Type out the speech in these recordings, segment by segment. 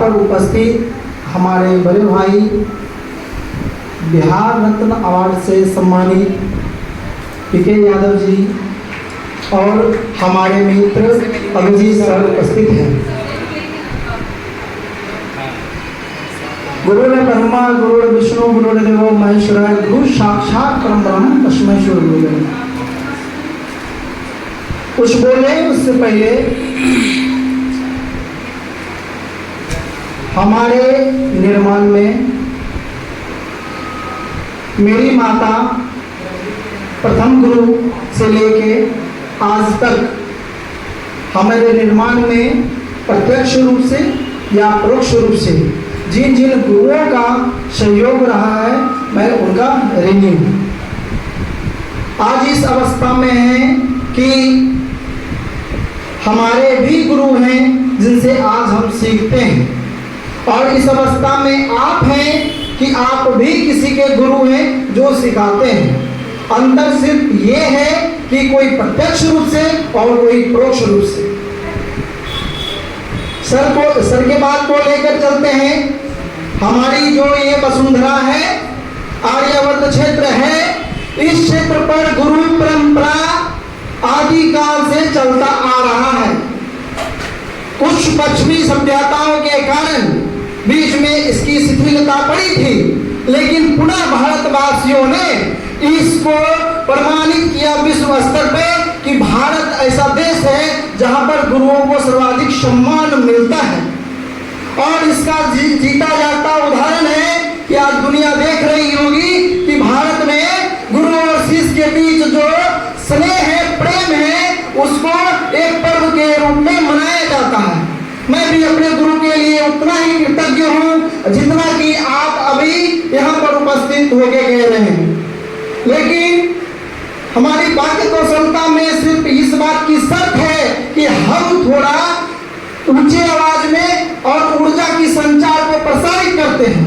पर उपस्थित हमारे बड़े भाई बिहार रत्न अवार्ड से सम्मानित पीके यादव जी और हमारे मित्र अभिजीत सर उपस्थित हैं। गुरुर् ब्रह्मा गुरुर् विष्णु गुरुर्देवो महेश्वरः गुरु साक्षात् परम ब्रह्म तस्मै श्री गुरुवे नमः। कुछ बोले उससे पहले हमारे निर्माण में मेरी माता प्रथम गुरु से लेके आज तक हमारे निर्माण में प्रत्यक्ष रूप से या परोक्ष रूप से जिन जिन गुरुओं का सहयोग रहा है मैं उनका ऋणी हूँ। आज इस अवस्था में है कि हमारे भी गुरु हैं जिनसे आज हम सीखते हैं, और इस अवस्था में आप हैं कि आप भी किसी के गुरु हैं जो सिखाते हैं। अंतर सिर्फ ये है कि कोई प्रत्यक्ष रूप से और कोई परोक्ष रूप से। सर के बात को लेकर चलते हैं। हमारी जो ये वसुंधरा है, आर्यावर्त क्षेत्र है, इस क्षेत्र पर गुरु परंपरा आदि काल से चलता आ रहा है। कुछ पश्चिमी सभ्यताओं के कारण बीच में इसकी शिथिलता पड़ी थी, लेकिन पुनः भारतवासियों ने इसको प्रमाणित किया विश्व स्तर पे कि भारत ऐसा देश है जहां पर गुरुओं को सर्वाधिक सम्मान मिलता है। और इसका जीता जाता उदाहरण है कि आज दुनिया देख रही होगी कि भारत में गुरु और शिष्य के बीच जो स्नेह है, प्रेम है, उसको एक पर्व के रूप में मनाया जाता है। मैं भी अपने गुरु के लिए उतना ही कृतज्ञ हूँ जितना कि आप अभी यहाँ पर उपस्थित होके कह रहे हैं। लेकिन हमारी वाक्य कौशलता में सिर्फ इस बात की शर्त है कि हम थोड़ा ऊंचे आवाज में और ऊर्जा की संचार को प्रसारित करते हैं।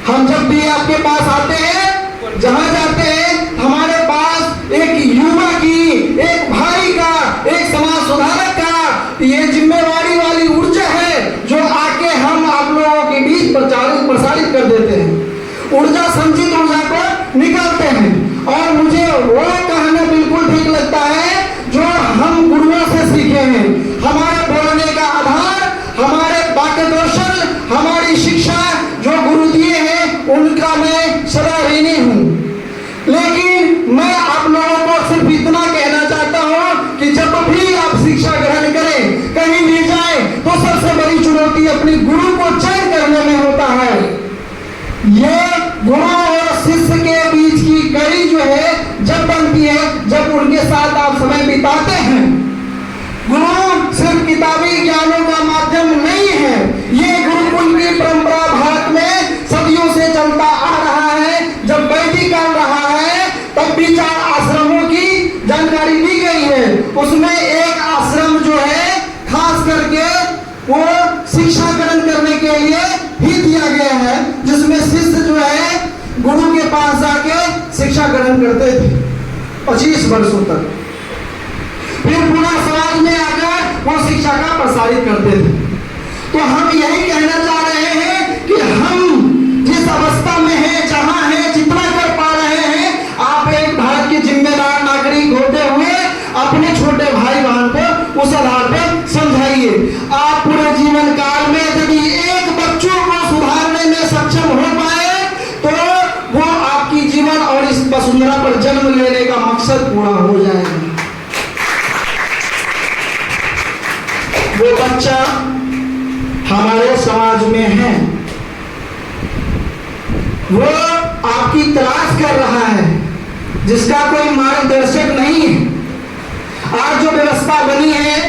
हम जब भी आपके पास आते हैं, जहां जाते हैं, हमारे पास एक युवा की, एक भाई का, एक समाज सुधारक का ये जिम्मेवारी वाली ऊर्जा है जो आके हम आप लोगों के बीच प्रसारित कर देते हैं। ऊर्जा संचित ऊर्जा को निकालते हैं। और मुझे वो कहना बिल्कुल ठीक लगता है जो हम गुरुओं से सीखे हैं। हमारे बोलने का आधार, हमारे वाक्य कौशल, हमारी शिक्षा जो गुरु दिए हैं उनका मैं सदा ऋणी हूँ। लेकिन मैं आप लोगों को सिर्फ इतना कहना चाहता हूँ कि जब भी आप शिक्षा ग्रहण करें, कहीं भी जाए, तो सबसे बड़ी चुनौती अपनी गुरु को चयन करने में होता है। ये गुरु और शिष्य के बीच की कड़ी जो है जब बनती है, जब उनके साथ आप समय बिताते हैं। गुरु सिर्फ किताबी ज्ञानों का माध्यम नहीं है। ये गुरुकुल की परंपरा भारत में सदियों से चलता आ रहा है। जब वैदिक काल रहा है तब भी 4 आश्रमों की जानकारी दी गई है। उसमें एक आश्रम जो है खास करके वो शिक्षा ग्रहण करने के लिए ही दिया गया है, जिसमें शिष्य जो है गुरु के पास जाके शिक्षा ग्रहण करते थे 25 वर्षों तक। फिर पूरा समाज में आकर वो शिक्षा का प्रसारित करते थे। तो हम यही कहना चाह रहे हैं कि हम जिस अवस्था में हैं, जहां हैं, जितना कर पा रहे हैं, आप एक भारत के जिम्मेदार नागरिक होते हुए अपने छोटे भाई बहन को उस आधार पर समझाइए। आप पूरे जीवन काल में यदि एक बच्चों को सुधारने में सक्षम हो पाए तो वो आपकी जीवन और इस वसुंधरा पर जन्म लेने का मकसद पूरा हो जाएगा। वो बच्चा हमारे समाज में है, वो आपकी तलाश कर रहा है, जिसका कोई मार्गदर्शक नहीं है। आज जो व्यवस्था बनी है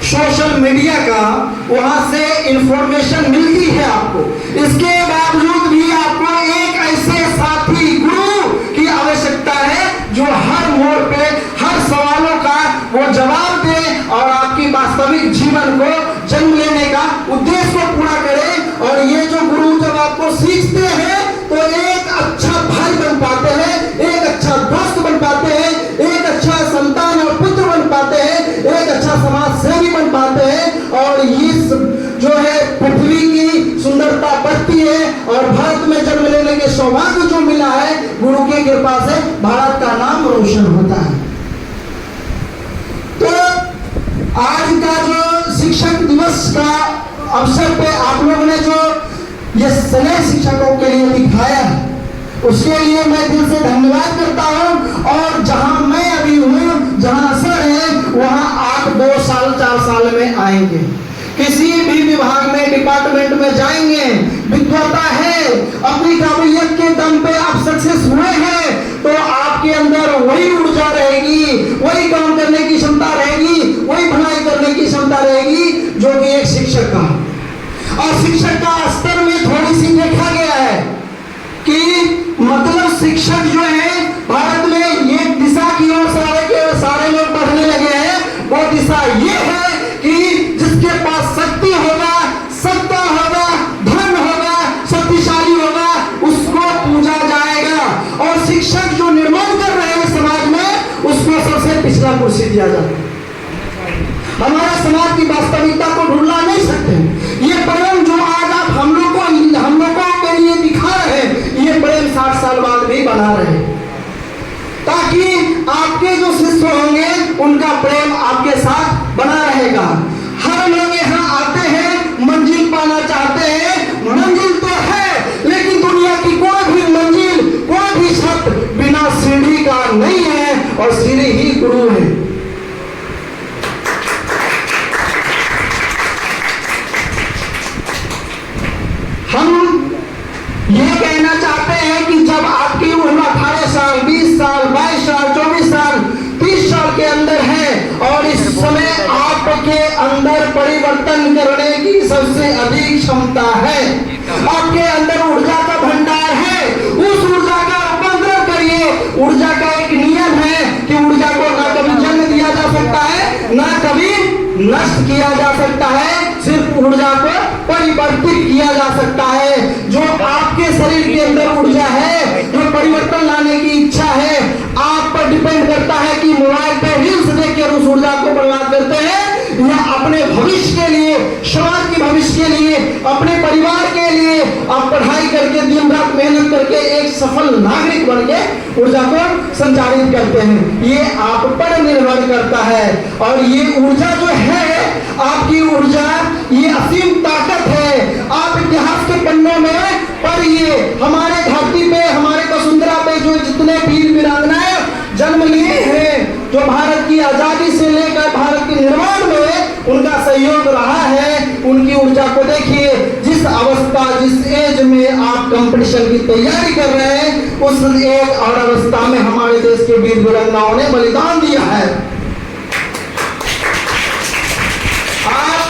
सोशल मीडिया का, वहां से इंफॉर्मेशन मिलती है आपको। इसके बावजूद भी आपको एक ऐसे साथी गुरु की आवश्यकता है जो हर मोड़ पे हर सवालों का वो जवाब दे और आपकी वास्तविक जीवन को जन्म लेने का उद्देश्य को पूरा करे। और ये जो गुरु जब आपको सीखते हैं तो एक अच्छा भाई बन पाते हैं, एक अच्छा दोस्त बन पाते हैं, एक अच्छा संतान और पुत्र बन पाते हैं, एक अच्छा समाज सेवी बन पाते हैं। और इस जो है पृथ्वी है और भारत में जन्म लेने के सौभाग्य जो मिला है, गुरु की कृपा से भारत का नाम रोशन होता है। तो आज का जो शिक्षक दिवस का अवसर पे आप लोगों ने जो ये स्नेह शिक्षकों के लिए दिखाया है, उसके लिए मैं दिल से धन्यवाद करता हूँ। और जहां मैं अभी हूँ, जहां सर है, वहां आप 2 साल 4 साल में आएंगे, किसी भी विभाग में, डिपार्टमेंट में जाएंगे, विद्वता है, अपनी काबिलियत के दम पे आप सक्सेस हुए हैं, तो आपके अंदर वही ऊर्जा रहेगी, वही काम करने की क्षमता रहेगी, वही भलाई करने की क्षमता रहेगी जो कि एक शिक्षक का। और शिक्षक का स्तर में थोड़ी सी देखा गया है कि मतलब शिक्षक जो है भारत में ये दिशा की ओर सारे लोग बढ़ने लगे हैं। वो दिशा ये है कि जिसके पास शक्ति होगा, सत्ता होगा, धन होगा, शक्तिशाली होगा, उसको पूजा जाएगा। और शिक्षक जो निर्माण कर रहे हैं समाज में, उसको सबसे पिछला कुर्सी दिया जाता है। हमारे समाज की वास्तविकता को ढूंढना नहीं सकते। ये प्रेम जो आज आप हम लोगों के लिए दिखा रहे हैं, ये प्रेम 60 साल बाद भी बना रहे, ताकि आपके जो शिष्य होंगे उनका प्रेम आपके साथ बना रहेगा। हर लोग यहाँ आते हैं, मंजिल पाना चाहते हैं, मंजिल तो है, लेकिन दुनिया की कोई भी मंजिल, कोई भी छत बिना सीढ़ी का नहीं है, और सीढ़ी ही गुरु है। हम ये कहना चाहते हैं कि जब आपकी उम्र 18 साल, 20 साल, 22 साल, 24 साल, 30 साल के अंदर है, और इस समय आपके अंदर परिवर्तन करने की सबसे अधिक क्षमता है, आपके अंदर ऊर्जा का भंडार है, उस ऊर्जा का रूपांतरण करिए। ऊर्जा का एक नियम है कि ऊर्जा को ना कभी जन्म दिया जा सकता है, ना कभी नष्ट किया जा सकता है, सिर्फ ऊर्जा को परिवर्तित किया जा सकता है। जो आपके शरीर के अंदर ऊर्जा है, जो परिवर्तन लाने की इच्छा है, आप पर डिपेंड करता है कि मोबाइल पे रील्स देखकर उस ऊर्जा को बर्बाद करते हैं, या अपने भविष्य के लिए, समाज के भविष्य के लिए, अपने परिवार के लिए आप पढ़ाई करके, दिन रात मेहनत करके एक सफल नागरिक बन के ऊर्जा को संचारित करते हैं। ये आप पर निर्भर करता है। और ये ऊर्जा जो है, आपकी ऊर्जा, ये असीम ताकत है। आप इतिहास के पन्नों में पढ़िए, हमारे धरती पे, हमारे वसुंधरा पे जो जितने वीर वीरांगनाएं जन्म लिए हैं, जो भारत की आजादी से लेकर भारत के निर्माण में उनका सहयोग रहा है, उनकी ऊर्जा को देखिए। जिस अवस्था, जिस एज में आप कंपटीशन की तैयारी कर रहे हैं, उस एज और अवस्था में हमारे देश के वीर वीरांगनाओं ने बलिदान दिया है। आप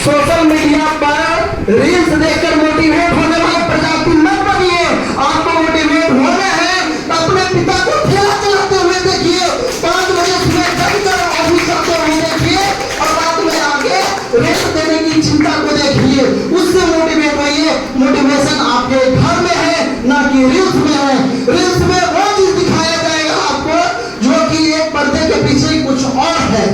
सोशल मीडिया पर रील्स देखकर मोटिवेट होने वाले प्रजाति मत बनिए। आपको मोटिवेट होना है तो अपने पिता को ठेला चलाते हुए देखिए, 5 बजे सुबह जगकर ऑफिस जाते हुए देखिए, और रात में आके रेस्ट देने की चिंता को देखिए, उससे मोटिवेट होइए। मोटिवेशन आपके घर में है, ना कि रील्स में है। रील्स में वो चीज दिखाया जाएगा आपको जो कि एक पर्दे के पीछे कुछ और है।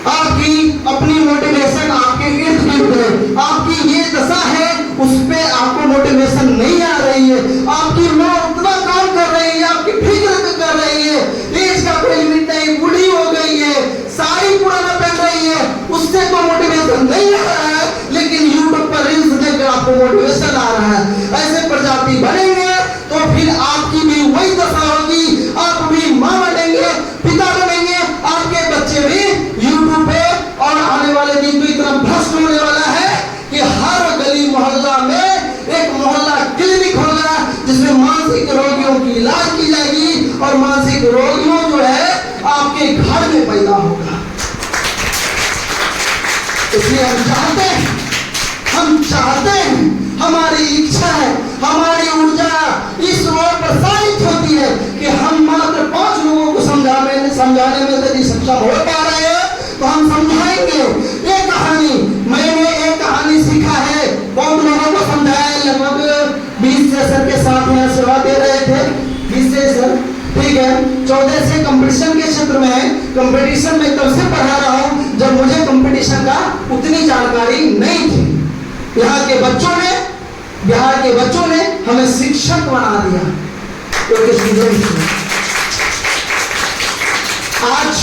आपकी अपनी मोटिवेशन आपके इर्द गिर्द है, आपकी ये दशा है, उस पे आपको मोटिवेशन नहीं आ रही है। आपकी माँ उतना काम कर रही है, आपकी फिक्र कर रही है, एज का कोई लिमिट नहीं, बूढ़ी हो गई है, साड़ी पुराना पहन रही है, उससे तो मोटिवेशन नहीं आ रहा है, लेकिन यूट्यूब पर रील्स देखकर आपको मोटिवेशन आ रहा है। ऐसे प्रजाति बनेंगे तो फिर आपकी भी वही दशा होगी, आप भी माँ बनेंगे, पिता बनेंगे, आपके बच्चे भी यूट्यूब पे। और आने वाले दिन तो इतना भ्रष्ट होने वाला है कि हर गली मोहल्ला में एक मोहल्ला क्लिनिक होगा, जिसमें मानसिक रोगियों की इलाज की जाएगी, और मानसिक रोगियों जो है आपके घर में पैदा होगा। इसलिए हम चाहते हैं, हमारी इच्छा है, हमारी ऊर्जा इस ओर प्रसारित होती है कि हम मात्र 5 लोगों को समझाने में यदि सक्षम हो पा रहे हैं तो हम समझाएंगे। एक कहानी, मैंने एक कहानी सीखा है, बहुत लोगों को समझाया, लगभग 20 सर के साथ यहाँ सेवा दे रहे थे, 20 सर, ठीक है। 14 से कंपटीशन के क्षेत्र में है। कंपटीशन में तब से पढ़ा रहा हूँ जब मुझे कंपटीशन का उतनी जानकारी नहीं थी। यहाँ के बच्चों ने बिहार के बच्चों ने हमें शिक्षक बना दिया। तो आज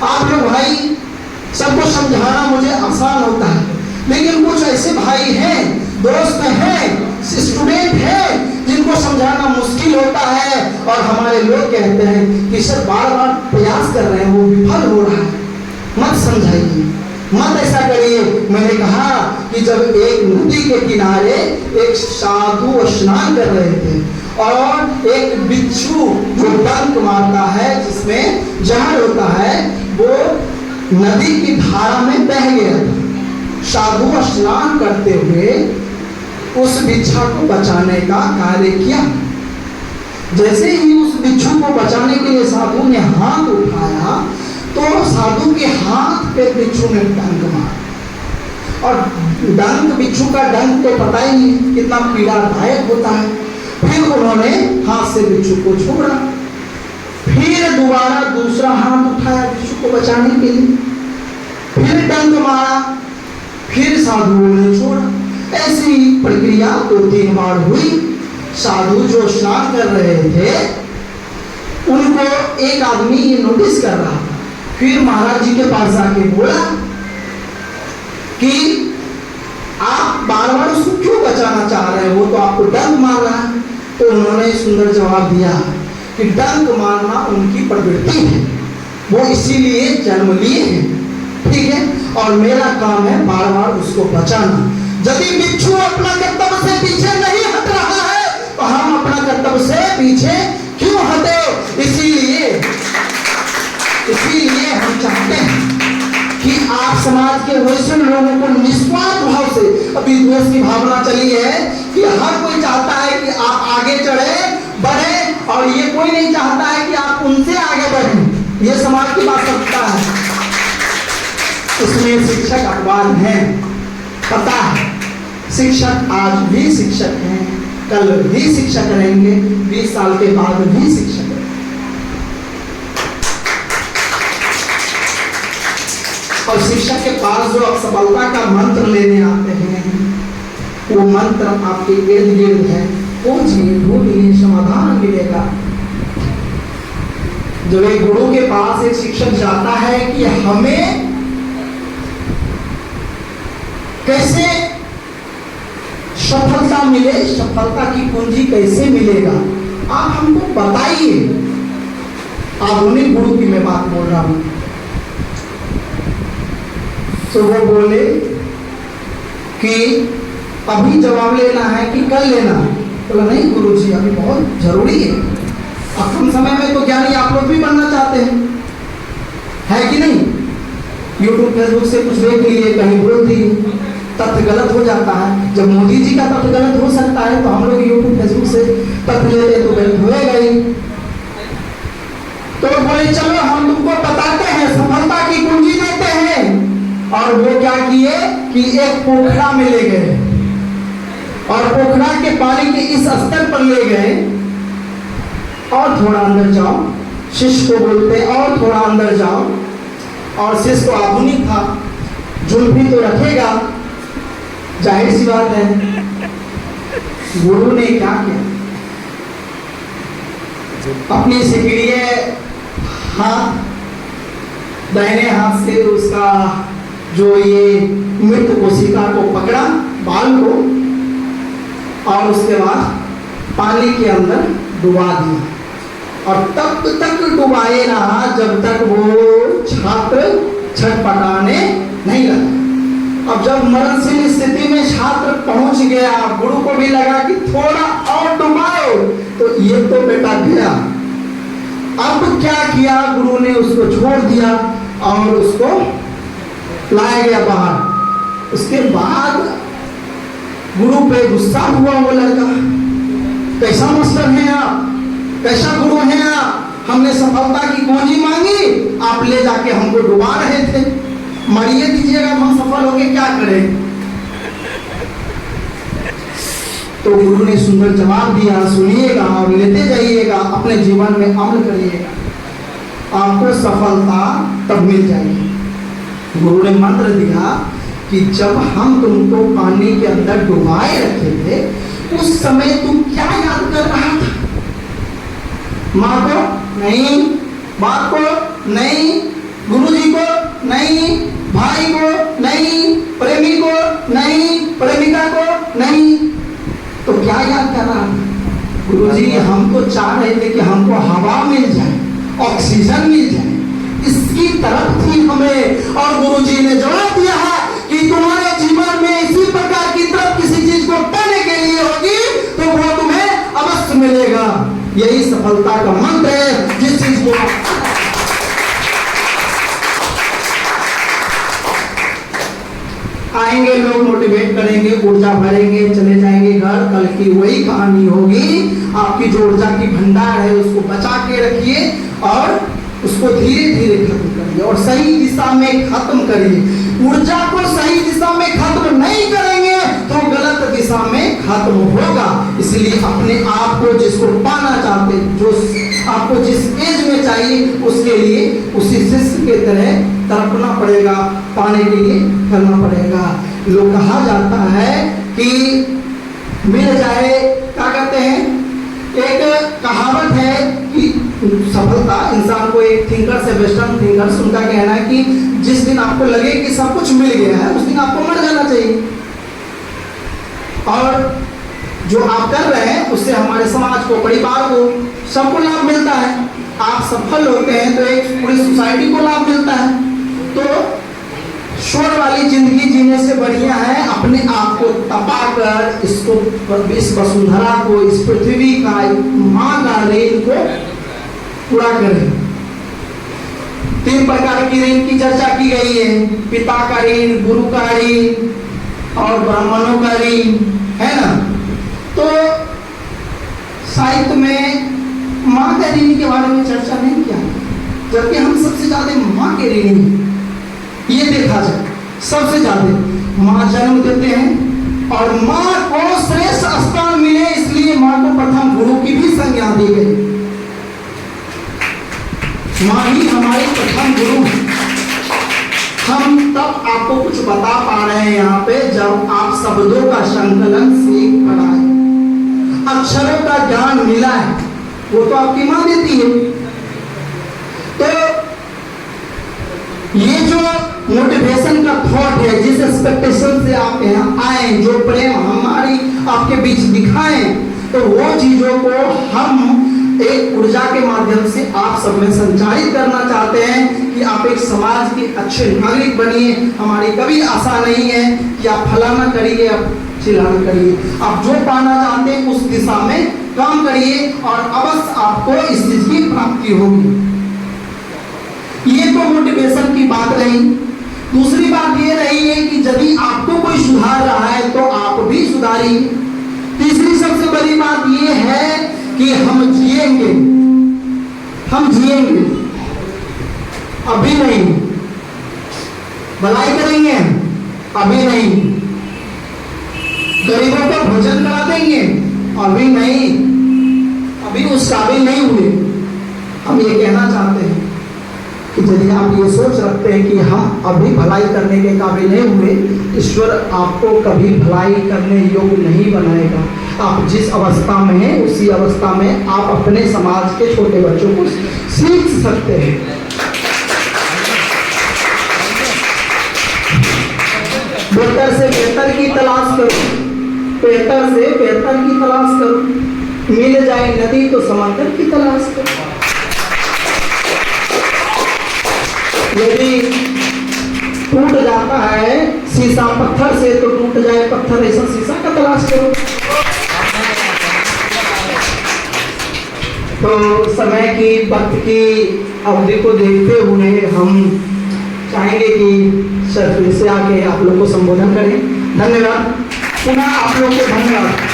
आप लोग भाई सबको समझाना मुझे आसान होता है, लेकिन कुछ ऐसे भाई हैं, दोस्त हैं, स्टूडेंट हैं जिनको समझाना मुश्किल होता है। और हमारे लोग कहते हैं कि सर बार बार प्रयास कर रहे हैं, वो विफल हो रहा है, मत समझाइए, मत ऐसा करिए। मैंने कहा कि जब एक नदी के किनारे एक साधु स्नान कर रहे थे और एक बिच्छू जो डंक मारता है, जिसमें जहर होता है, वो नदी की धारा में बह गया था। साधु स्नान करते हुए उस बिच्छा को बचाने का कार्य किया। जैसे ही उस बिच्छू को बचाने के लिए साधु ने हाथ उठाया तो साधु के हाथ पे बिच्छू ने डंक मारा। और डंक, बिच्छू का डंक तो पता ही नहीं कितना पीड़ादायक होता है। फिर उन्होंने हाथ से बिच्छू को छोड़ा, फिर दोबारा दूसरा हाथ उठाया बिच्छू को बचाने के लिए, फिर डंक मारा, फिर साधुओं ने छोड़ा। ऐसी प्रक्रिया 2-3 बार हुई। साधु जो स्नान कर रहे थे उनको एक आदमी ये नोटिस कर रहा था। फिर महाराज जी के पास आके बोला कि आप बार बार उसको क्यों बचाना चाह रहे हैं, वो तो आपको डंक मार रहा है। तो उन्होंने सुंदर जवाब दिया कि डंक मारना उनकी प्रवृत्ति है, वो इसीलिए जन्म लिए हैं, ठीक है, और मेरा काम है बार बार उसको बचाना। यदि बिच्छू अपना कर्तव्य से पीछे नहीं हट रहा है तो हम अपना कर्तव्य से पीछे क्यों हटे। इसीलिए हम चाहते हैं कि आप समाज के वैसे लोगों को निस्वार्थ भाव से, अभी द्वेष की भावना चली है कि हर कोई चाहता है कि आप आगे चढ़े बढ़े, और ये कोई नहीं चाहता है कि आप उनसे आगे बढ़ें। ये समाज की बात करता है। उसमें शिक्षक अखबार हैं, पता है, शिक्षक आज भी शिक्षक हैं, कल भी शिक्षक रहेंगे, 20 साल के बाद भी शिक्षक रहेंगे। और शिक्षक के पास जो सफलता का मंत्र लेने आते हैं, वो मंत्र आपके इर्द गिर्द है, खोजिए ढूंढिए, समाधान मिलेगा। जब एक गुरु के पास एक शिक्षक जाता है कि हमें कैसे सफलता मिले, सफलता की कुंजी कैसे मिलेगा, आप हमको बताइए। आधुनिक गुरु की मैं बात बोल रहा हूं। तो वो बोले कि अभी जवाब लेना है कि कल लेना है। बोला नहीं गुरुजी, अभी बहुत जरूरी है। अब कम समय में तो ज्ञानी आप लोग भी बनना चाहते हैं, है कि नहीं। यूट्यूब फेसबुक से कुछ देख लिए, कहीं बोल दी, तथ्य गलत हो जाता है। जब मोदी जी का तथ्य गलत हो सकता है तो हम लोग यूट्यूब फेसबुक से तथ्य लेते तो गलत होएगा ही। तो बोले चलो हम तुमको बताते हैं, सफलता की कुंजी देते हैं। और वो क्या किए कि एक पोखरा में ले गए और पोखरा के पानी के इस स्तर पर ले गए, और थोड़ा अंदर जाओ, शिष्य को बोलते और थोड़ा अंदर जाओ। और शिष्य तो आधुनिक था, जुल्फी तो रखेगा, जाहिर सी बात है। गुरु ने क्या किया, अपनी सिकड़िए हाथ, दाहिने हाथ से उसका जो ये मृत कोशिका को पकड़ा, बाल को, और उसके बाद पानी के अंदर डुबा दिया। और तब तक डुबाए रहा जब तक वो छात्र छटपटाने नहीं लगा। अब जब मरणशील स्थिति में छात्र पहुंच गया, गुरु को भी लगा कि थोड़ा और डुबाओ, तो ये तो बेटा गया। अब क्या किया, गुरु ने उसको छोड़ दिया और उसको लाया गया बाहर। उसके बाद गुरु पे गुस्सा हुआ वो लड़का, कैसा मास्टर हैं आप, कैसा गुरु हैं आप, हमने सफलता की कुंजी मांगी, आप ले जाके हमको डुबा रहे थे, मरिए दीजिएगा, हम सफल होके क्या करें। तो गुरु ने सुंदर जवाब दिया, सुनिएगा और लेते जाइएगा, अपने जीवन में अमल करिएगा, आपको सफलता तब मिल जाएगी। गुरु ने मंत्र दिया कि जब हम तुमको पानी के अंदर डुबाए रखे थे उस समय तुम क्या याद कर रहा था? माँ को नहीं, बाप को नहीं, गुरुजी को नहीं, भाई को नहीं, प्रेमी को नहीं, प्रेमिका को नहीं, तो क्या याद कर रहा था? गुरुजी हम तो चाह रहे थे कि हमको हवा मिल जाए, ऑक्सीजन मिल जाए, इसकी तरफ थी हमें। और गुरुजी ने जवाब दिया है कि तुम्हारे जीवन में इसी प्रकार की तरफ किसी चीज को पाने के लिए होगी तो वो तुम्हें अवश्य मिलेगा। यही सफलता का मंत्र है। जिस चीज को आएंगे लोग, मोटिवेट करेंगे, ऊर्जा भरेंगे, चले जाएंगे घर, कल की वही कहानी होगी। आपकी जो ऊर्जा की भंडार है उसको बचा के रखिए और उसको धीरे धीरे खत्म करिए और सही दिशा में खत्म करिए। ऊर्जा को सही दिशा में खत्म नहीं करेंगे तो गलत दिशा में खत्म होगा। इसलिए अपने आप को जिसको पाना चाहते, जो आपको जिस एज में चाहिए उसके लिए उसी शिष्य के तरह तड़पना पड़ेगा, पाने के लिए करना पड़ेगा। लोग कहा जाता है कि मिल जाए, क्या कहते हैं, एक कहावत है कि सफलता इंसान को, एक थिंकर से वेस्टर्न थिंकर्स, उनका कहना है कि जिस दिन आपको लगे कि सब कुछ मिल गया है उस दिन आपको मर जाना चाहिए। और जो आप कर रहे हैं उससे हमारे समाज को, परिवार को, सबको लाभ मिलता है। आप सफल होते हैं तो एक पूरी सोसाइटी को लाभ मिलता है। तो शोर वाली जिंदगी जीने से बढ़िया है अपने आप को तपाकर इसको, इस वसुंधरा को, इस पृथ्वी का, मां का ऋण को पूरा करें। 3 प्रकार की ऋण की चर्चा की गई है, पिता का ऋण, गुरु का ऋण और ब्राह्मणों का ऋण, है ना। तो साहित्य में मां के ऋण के बारे में चर्चा नहीं किया, जबकि हम सबसे ज्यादा मां के ऋणी हैं। ये देखा जाए सबसे ज्यादा मां जन्म देते हैं और मां को श्रेष्ठ स्थान मिले इसलिए मां को प्रथम गुरु की भी संज्ञा दी गई। मां ही हमारी प्रथम गुरु है। हम तब आपको कुछ बता पा रहे हैं यहाँ पे जब आप शब्दों का संकलन सीख पढ़ाए, अक्षरों का ज्ञान मिला है, वो तो आपकी मां देती है। तो ये जो मोटिवेशन का थॉट है, जिस एक्सपेक्टेशन से आप यहाँ आए, जो प्रेम हमारी आपके बीच दिखाएं, तो वो चीजों को हम एक ऊर्जा के माध्यम से आप सब में संचारित करना चाहते हैं कि आप एक समाज के अच्छे नागरिक बनिए। हमारी कभी आशा नहीं है कि आप फलाना करिए, आप चिल्लाना करिए। आप जो पाना चाहते हैं उस दिशा में काम करिए और अवश्य आपको इस चीज की प्राप्ति होगी। ये तो मोटिवेशन की बात रही। दूसरी बात ये रही है कि यदि आपको कोई सुधार रहा है तो आप भी सुधारिए। तीसरी सबसे बड़ी बात ये है कि हम जिएंगे, अभी नहीं। भलाई करेंगे अभी नहीं। गरीबों को भोजन करा देंगे अभी नहीं। अभी उस काबिल नहीं हुए। हम ये कहना चाहते हैं कि यदि आप ये सोच रखते हैं कि हम अभी भलाई करने के काबिल नहीं हुए, ईश्वर आपको कभी भलाई करने योग्य नहीं बनाएगा। आप जिस अवस्था में हैं उसी अवस्था में आप अपने समाज के छोटे बच्चों को सीख सकते हैं। बेहतर से बेहतर की तलाश करो, बेहतर से बेहतर की तलाश करो। मिल जाए नदी तो समंदर की तलाश करो। यदि टूट जाता है शीशा पत्थर से तो टूट जाए पत्थर, ऐसा शीशा का तलाश करो। तो समय की, वक्त की अवधि को देखते हुए हम चाहेंगे कि सर फिर से आके आप लोग को संबोधन करें। धन्यवाद। पुनः आप लोग को धन्यवाद।